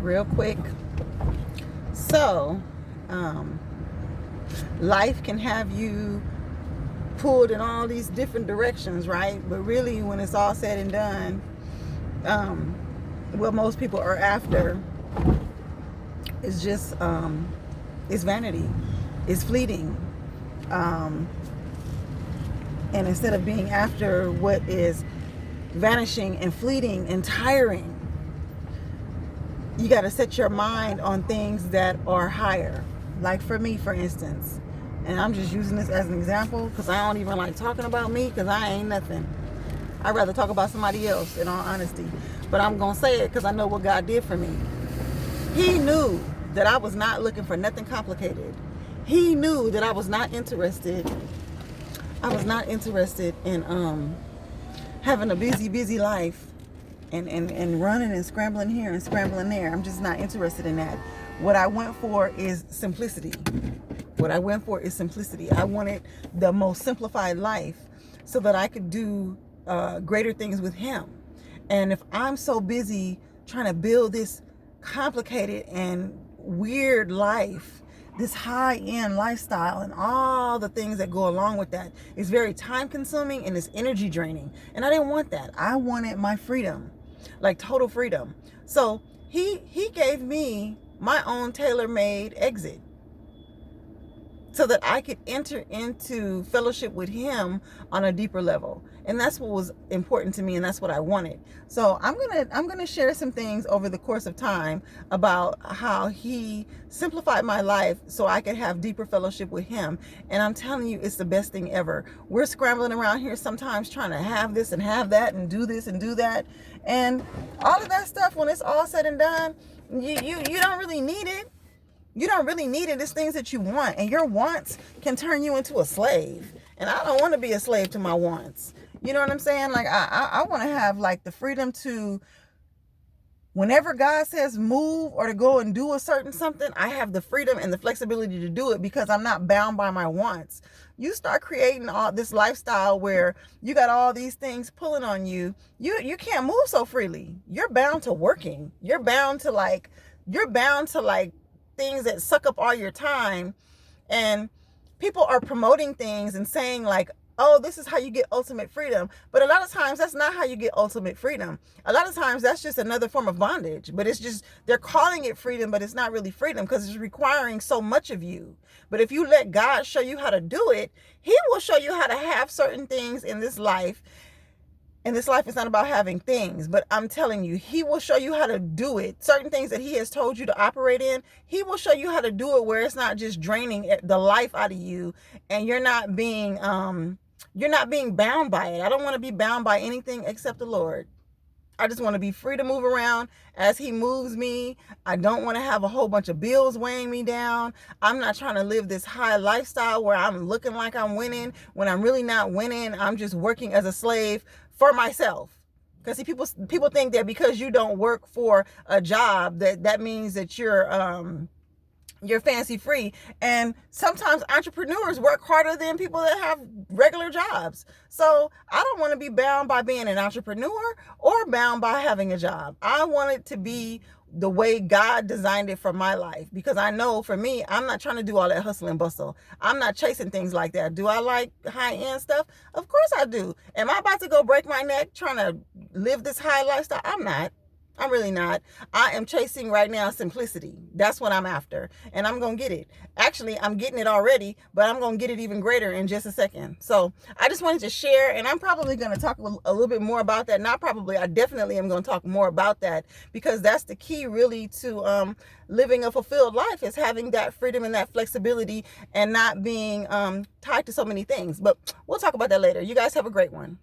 real quick. So, life can have you pulled in all these different directions, right? But really, when it's all said and done, what most people are after is just it's vanity, it's fleeting, and instead of being after what is vanishing and fleeting and tiring, you got to set your mind on things that are higher. Like for me, for instance, and I'm just using this as an example because I don't even like talking about me because I ain't nothing. I'd rather talk about somebody else, in all honesty. But I'm going to say it because I know what God did for me. He knew that I was not looking for nothing complicated. He knew that I was not interested. I was not interested in having a busy life and running and scrambling here and scrambling there. I'm just not interested in that. What I went for is simplicity. I wanted the most simplified life so that I could do greater things with him. And if I'm so busy trying to build this complicated and weird life, this high-end lifestyle and all the things that go along with that, it's very time consuming and it's energy draining. And I didn't want that. I wanted my freedom, like total freedom. So he gave me my own tailor-made exit so that I could enter into fellowship with him on a deeper level. And that's what was important to me, and that's what I wanted. So I'm gonna share some things over the course of time about how he simplified my life so I could have deeper fellowship with him. And I'm telling you, it's the best thing ever. We're scrambling around here sometimes trying to have this and have that and do this and do that. And all of that stuff, when it's all said and done, you don't really need it. You don't really need it. It's things that you want, and your wants can turn you into a slave. And I don't want to be a slave to my wants. You know what I'm saying? Like I want to have like the freedom to, whenever God says move or to go and do a certain something, I have the freedom and the flexibility to do it because I'm not bound by my wants. You start creating all this lifestyle where you got all these things pulling on you. You can't move so freely. You're bound to working. You're bound to like things that suck up all your time. And people are promoting things and saying like, oh, this is how you get ultimate freedom. But a lot of times that's not how you get ultimate freedom. A lot of times that's just another form of bondage. But it's just, they're calling it freedom, but it's not really freedom because it's requiring so much of you. But if you let God show you how to do it, he will show you how to have certain things in this life. And this life is not about having things, but I'm telling you, he will show you how to do it. Certain things that he has told you to operate in, he will show you how to do it where it's not just draining the life out of you and you're not being bound by it. I don't want to be bound by anything except the Lord. I just want to be free to move around as he moves me. I don't want to have a whole bunch of bills weighing me down. I'm not trying to live this high lifestyle where I'm looking like I'm winning when I'm really not winning. I'm just working as a slave for myself. Because see, people think that because you don't work for a job that means that you're fancy free. And sometimes entrepreneurs work harder than people that have regular jobs. So I don't want to be bound by being an entrepreneur or bound by having a job. I want it to be the way God designed it for my life, because I know for me, I'm not trying to do all that hustle and bustle. I'm not chasing things like that. Do I like high-end stuff? Of course I do. Am I about to go break my neck trying to live this high lifestyle? I'm not. I'm really not. I am chasing right now simplicity. That's what I'm after. And I'm going to get it. Actually, I'm getting it already, but I'm going to get it even greater in just a second. So I just wanted to share, and I'm probably going to talk a little bit more about that. Not probably, I definitely am going to talk more about that, because that's the key really to living a fulfilled life, is having that freedom and that flexibility and not being tied to so many things. But we'll talk about that later. You guys have a great one.